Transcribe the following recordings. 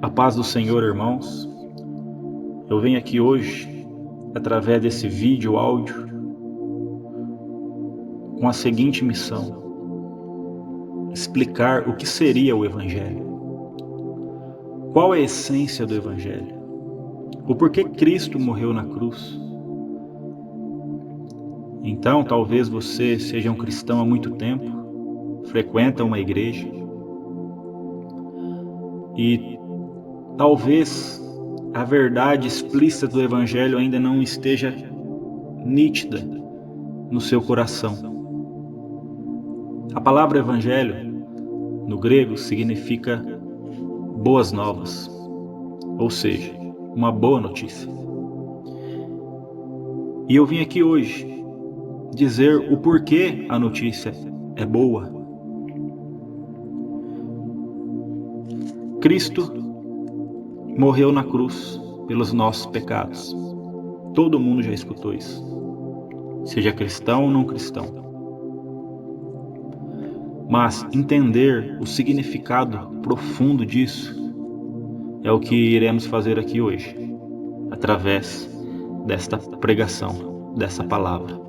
A paz do Senhor, irmãos. Eu venho aqui hoje, através desse vídeo, áudio, com a seguinte missão: explicar o que seria o Evangelho. Qual é a essência do Evangelho? O porquê Cristo morreu na cruz? Então, talvez você seja um cristão há muito tempo, frequenta uma igreja, e talvez a verdade explícita do Evangelho ainda não esteja nítida no seu coração. A palavra Evangelho, no grego, significa boas novas, ou seja, uma boa notícia. E eu vim aqui hoje dizer o porquê a notícia é boa. Cristo morreu na cruz pelos nossos pecados. Todo mundo já escutou isso, seja cristão ou não cristão. Mas entender o significado profundo disso é o que iremos fazer aqui hoje, através desta pregação, dessa palavra.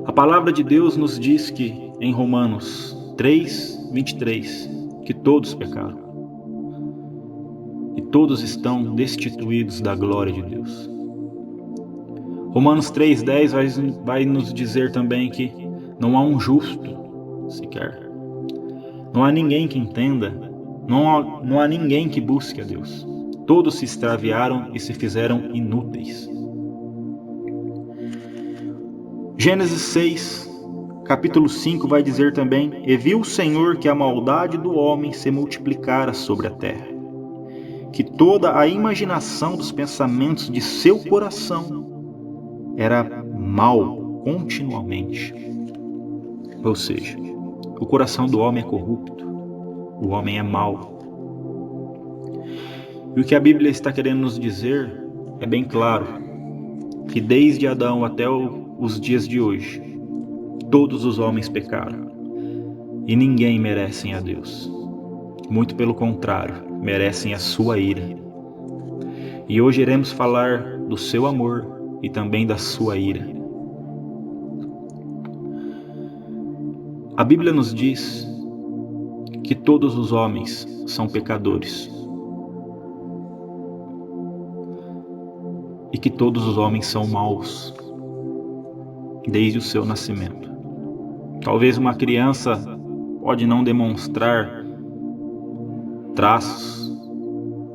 A palavra de Deus nos diz que, em Romanos 3:23, que todos pecaram e todos estão destituídos da glória de Deus. Romanos 3:10 vai nos dizer também que não há um justo sequer. Não há ninguém que entenda, não há ninguém que busque a Deus. Todos se extraviaram e se fizeram inúteis. Gênesis 6, capítulo 5 vai dizer também: E viu o Senhor que a maldade do homem se multiplicara sobre a terra, que toda a imaginação dos pensamentos de seu coração era mal continuamente. Ou seja, o coração do homem é corrupto, o homem é mau. E o que a Bíblia está querendo nos dizer é bem claro, que desde Adão até os dias de hoje, todos os homens pecaram e ninguém merece a Deus. Muito pelo contrário, merecem a sua ira. E hoje iremos falar do seu amor e também da sua ira. A Bíblia nos diz que todos os homens são pecadores e que todos os homens são maus desde o seu nascimento. Talvez uma criança pode não demonstrar traços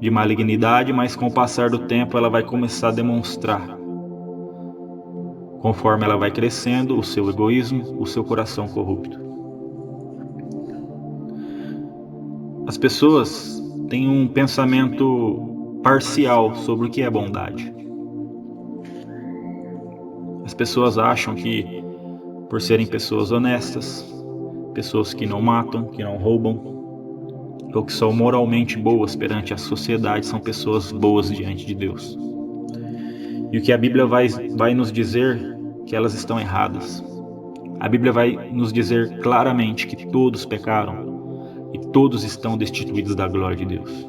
de malignidade, mas com o passar do tempo ela vai começar a demonstrar. Conforme ela vai crescendo, o seu egoísmo, o seu coração corrupto. As pessoas têm um pensamento parcial sobre o que é bondade. As pessoas acham que, por serem pessoas honestas, pessoas que não matam, que não roubam, ou que são moralmente boas perante a sociedade, são pessoas boas diante de Deus. E o que a Bíblia vai nos dizer que elas estão erradas. A Bíblia vai nos dizer claramente que todos pecaram e todos estão destituídos da glória de Deus.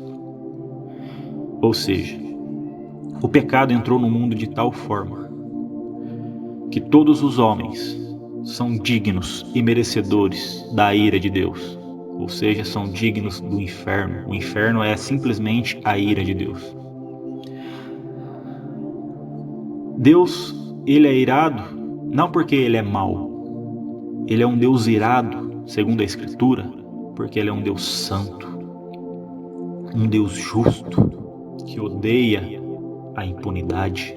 Ou seja, o pecado entrou no mundo de tal forma que todos os homens são dignos e merecedores da ira de Deus. Ou seja, são dignos do inferno. O inferno é simplesmente a ira de Deus. Deus, ele é irado não porque ele é mau. Ele é um Deus irado, segundo a Escritura, porque ele é um Deus santo, um Deus justo, que odeia a impunidade,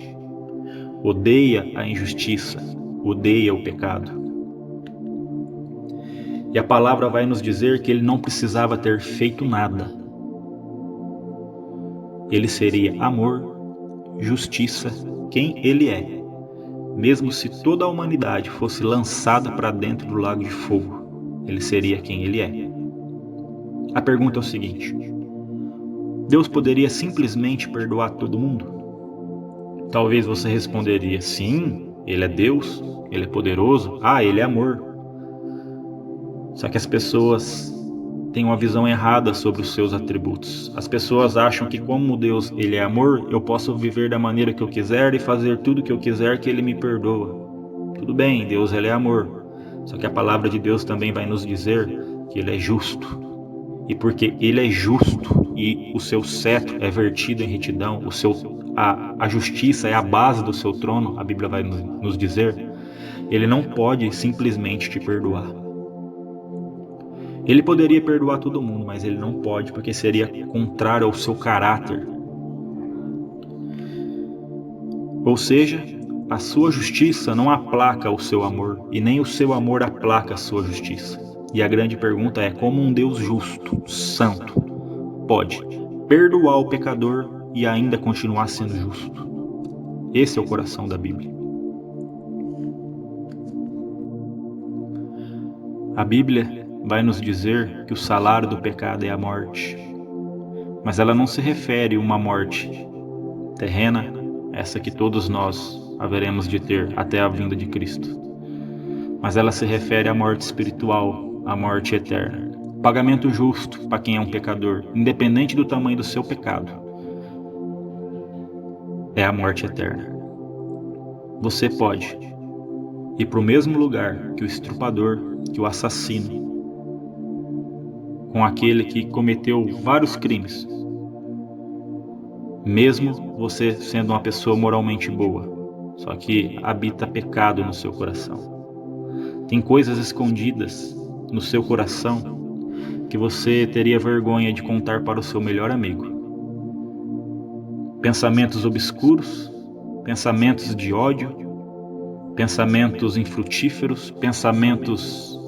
odeia a injustiça, odeia o pecado. E a palavra vai nos dizer que ele não precisava ter feito nada. Ele seria amor, justiça, quem ele é. Mesmo se toda a humanidade fosse lançada para dentro do lago de fogo, ele seria quem ele é. A pergunta é o seguinte: Deus poderia simplesmente perdoar todo mundo? Talvez você responderia: sim, ele é Deus, ele é poderoso, ele é amor. Só que as pessoas têm uma visão errada sobre os seus atributos. As pessoas acham que como Deus ele é amor, eu posso viver da maneira que eu quiser e fazer tudo o que eu quiser que ele me perdoa. Tudo bem, Deus ele é amor. Só que a palavra de Deus também vai nos dizer que ele é justo. E porque ele é justo e o seu cetro é vertido em retidão, a justiça é a base do seu trono, a Bíblia vai nos dizer, ele não pode simplesmente te perdoar. Ele poderia perdoar todo mundo, mas ele não pode, porque seria contrário ao seu caráter. Ou seja, a sua justiça não aplaca o seu amor, e nem o seu amor aplaca a sua justiça. E a grande pergunta é como um Deus justo, santo, pode perdoar o pecador e ainda continuar sendo justo? Esse é o coração da Bíblia. A Bíblia vai nos dizer que o salário do pecado é a morte. Mas ela não se refere a uma morte terrena, essa que todos nós haveremos de ter até a vinda de Cristo. Mas ela se refere à morte espiritual, à morte eterna. Pagamento justo para quem é um pecador, independente do tamanho do seu pecado, é a morte eterna. Você pode ir para o mesmo lugar que o estrupador, que o assassino, com aquele que cometeu vários crimes, mesmo você sendo uma pessoa moralmente boa, só que habita pecado no seu coração. Tem coisas escondidas no seu coração que você teria vergonha de contar para o seu melhor amigo. Pensamentos obscuros, pensamentos de ódio, pensamentos infrutíferos, pensamentos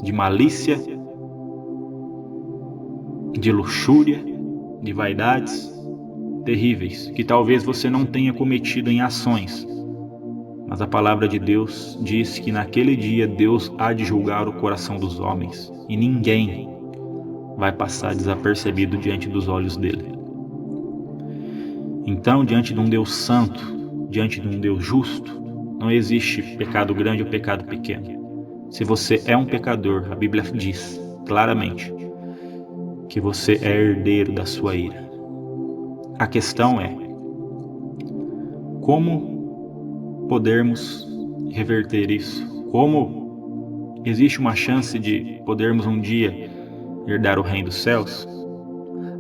de malícia, de luxúria, de vaidades terríveis, que talvez você não tenha cometido em ações, mas a palavra de Deus diz que naquele dia Deus há de julgar o coração dos homens, e ninguém vai passar desapercebido diante dos olhos dele. Então, diante de um Deus santo, diante de um Deus justo, não existe pecado grande ou pecado pequeno. Se você é um pecador, a Bíblia diz claramente que você é herdeiro da sua ira. A questão é como podermos reverter isso? Como existe uma chance de podermos um dia herdar o reino dos céus?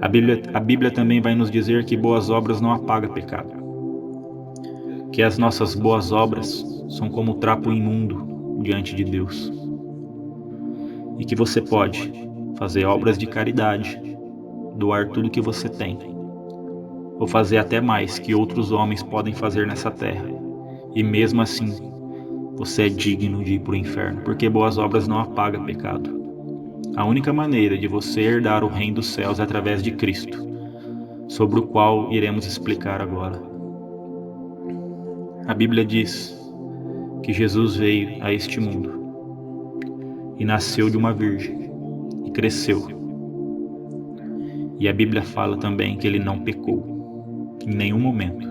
A Bíblia também vai nos dizer que boas obras não apagam pecado. Que as nossas boas obras são como trapo imundo diante de Deus. E que você pode fazer obras de caridade, doar tudo que você tem, ou fazer até mais que outros homens podem fazer nessa terra. E mesmo assim, você é digno de ir para o inferno, porque boas obras não apagam pecado. A única maneira de você herdar o reino dos céus é através de Cristo, sobre o qual iremos explicar agora. A Bíblia diz que Jesus veio a este mundo e nasceu de uma virgem e cresceu. E a Bíblia fala também que ele não pecou em nenhum momento.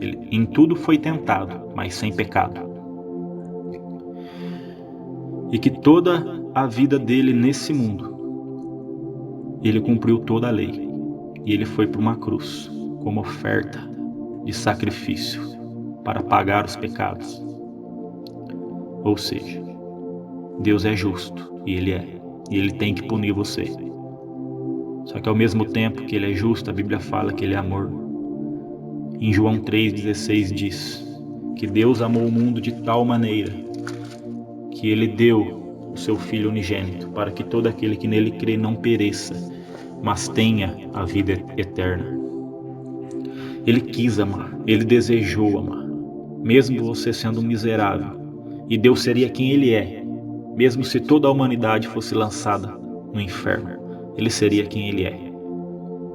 Ele em tudo foi tentado, mas sem pecado. E que toda a vida dele nesse mundo, ele cumpriu toda a lei. E ele foi para uma cruz como oferta de sacrifício para pagar os pecados. Ou seja, Deus é justo, e ele tem que punir você. Só que ao mesmo tempo que ele é justo, a Bíblia fala que ele é amor. Em João 3,16 diz que Deus amou o mundo de tal maneira que ele deu o seu Filho unigênito para que todo aquele que nele crê não pereça, mas tenha a vida eterna. Ele quis amar, ele desejou amar, mesmo você sendo um miserável. E Deus seria quem ele é, mesmo se toda a humanidade fosse lançada no inferno. Ele seria quem ele é,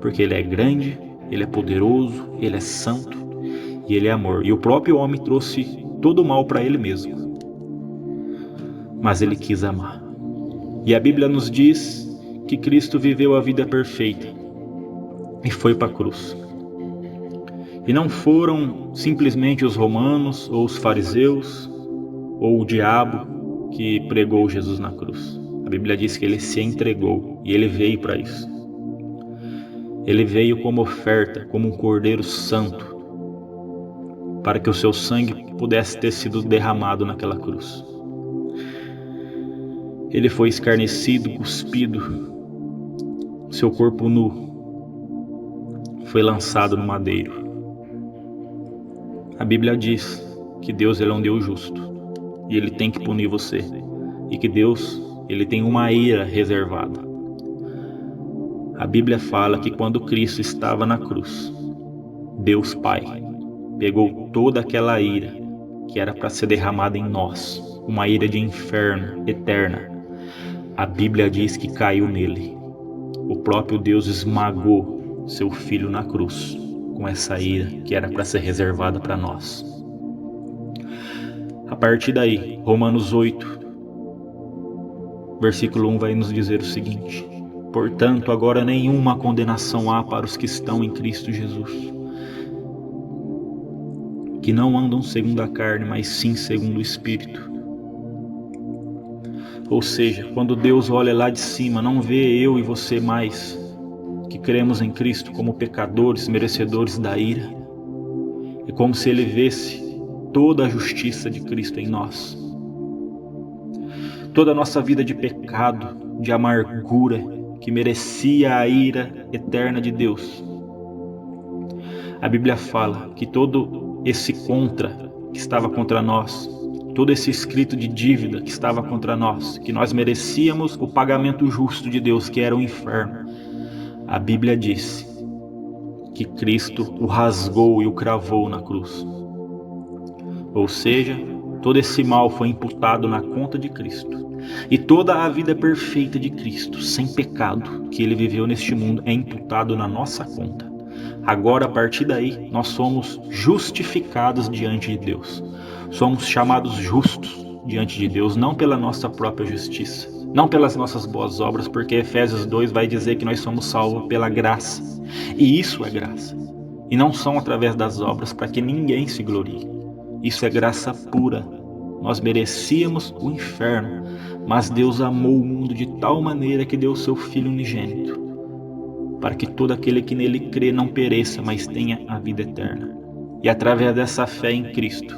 porque ele é grande, ele é poderoso, ele é santo e ele é amor. E o próprio homem trouxe todo o mal para ele mesmo, mas ele quis amar. E a Bíblia nos diz que Cristo viveu a vida perfeita e foi para a cruz. E não foram simplesmente os romanos ou os fariseus ou o diabo que pregou Jesus na cruz. A Bíblia diz que ele se entregou e ele veio para isso. Ele veio como oferta, como um cordeiro santo, para que o seu sangue pudesse ter sido derramado naquela cruz. Ele foi escarnecido, cuspido, seu corpo nu foi lançado no madeiro. A Bíblia diz que Deus ele é um Deus justo e ele tem que punir você, e que Deus ele tem uma ira reservada. A Bíblia fala que quando Cristo estava na cruz, Deus Pai pegou toda aquela ira que era para ser derramada em nós, uma ira de inferno eterna. A Bíblia diz que caiu nele. O próprio Deus esmagou seu filho na cruz com essa ira que era para ser reservada para nós. A partir daí, Romanos 8, versículo 1 vai nos dizer o seguinte: portanto, agora nenhuma condenação há para os que estão em Cristo Jesus, que não andam segundo a carne, mas sim segundo o Espírito. Ou seja, quando Deus olha lá de cima, não vê eu e você mais, que cremos em Cristo, como pecadores, merecedores da ira. É como se Ele visse toda a justiça de Cristo em nós. Toda a nossa vida de pecado, de amargura, que merecia a ira eterna de Deus. A Bíblia fala que todo esse contra que estava contra nós, todo esse escrito de dívida que estava contra nós, que nós merecíamos o pagamento justo de Deus, que era o inferno, a Bíblia disse que Cristo o rasgou e o cravou na cruz. Ou seja, todo esse mal foi imputado na conta de Cristo. E toda a vida perfeita de Cristo, sem pecado, que Ele viveu neste mundo, é imputado na nossa conta. Agora, a partir daí, nós somos justificados diante de Deus. Somos chamados justos diante de Deus, não pela nossa própria justiça, não pelas nossas boas obras, porque Efésios 2 vai dizer que nós somos salvos pela graça. E isso é graça. E não são através das obras para que ninguém se glorie. Isso é graça pura. Nós merecíamos o inferno, mas Deus amou o mundo de tal maneira que deu o seu Filho unigênito, para que todo aquele que nele crê não pereça, mas tenha a vida eterna. E através dessa fé em Cristo,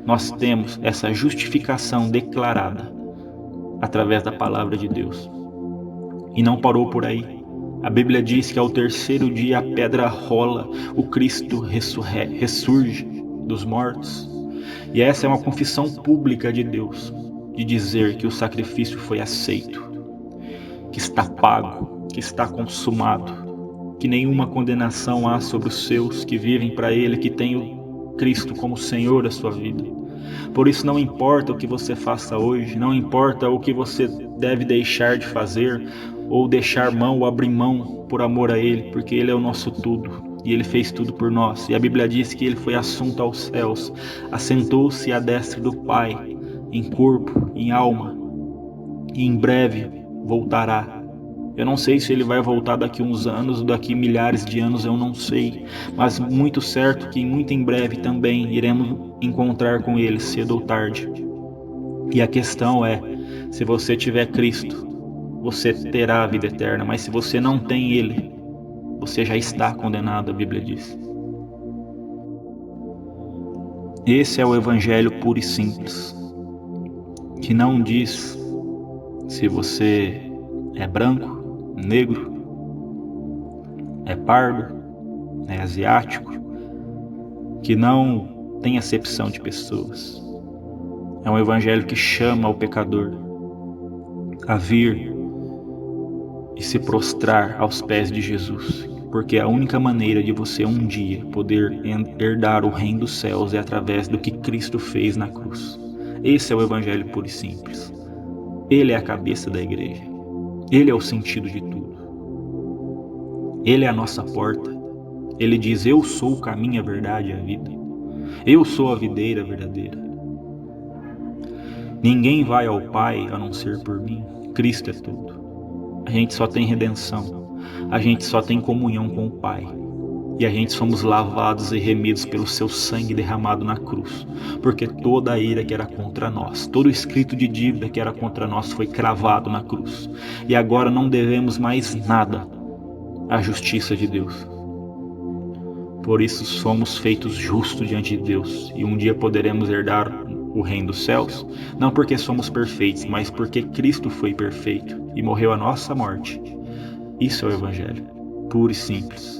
nós temos essa justificação declarada através da palavra de Deus. E não parou por aí. A Bíblia diz que ao terceiro dia a pedra rola, o Cristo ressurge dos mortos. E essa é uma confissão pública de Deus, de dizer que o sacrifício foi aceito, que está pago, que está consumado, que nenhuma condenação há sobre os seus que vivem para Ele, que têm o Cristo como Senhor da sua vida. Por isso não importa o que você faça hoje, não importa o que você deve deixar de fazer, ou deixar mão ou abrir mão por amor a Ele, porque Ele é o nosso tudo. E Ele fez tudo por nós. E a Bíblia diz que Ele foi assunto aos céus, assentou-se à destra do Pai, em corpo, em alma, e em breve voltará. Eu não sei se Ele vai voltar daqui uns anos, ou daqui milhares de anos, eu não sei. Mas muito certo que muito em breve também iremos encontrar com Ele, cedo ou tarde. E a questão é, se você tiver Cristo, você terá a vida eterna, mas se você não tem Ele, você já está condenado, a Bíblia diz. Esse é o Evangelho puro e simples, que não diz se você é branco, negro, é pardo, é asiático, que não tem acepção de pessoas. É um Evangelho que chama o pecador a vir e se prostrar aos pés de Jesus, porque a única maneira de você um dia poder herdar o reino dos céus é através do que Cristo fez na cruz. Esse é o Evangelho puro e simples. Ele é a cabeça da igreja. Ele é o sentido de tudo. Ele é a nossa porta. Ele diz: eu sou o caminho, a verdade e a vida. Eu sou a videira verdadeira. Ninguém vai ao Pai a não ser por mim. Cristo é tudo. A gente só tem redenção, a gente só tem comunhão com o Pai. E a gente somos lavados e remidos pelo seu sangue derramado na cruz, porque toda a ira que era contra nós, todo o escrito de dívida que era contra nós foi cravado na cruz. E agora não devemos mais nada à justiça de Deus. Por isso somos feitos justos diante de Deus, e um dia poderemos herdar o reino dos céus, não porque somos perfeitos, mas porque Cristo foi perfeito e morreu a nossa morte. Isso é o Evangelho, puro e simples.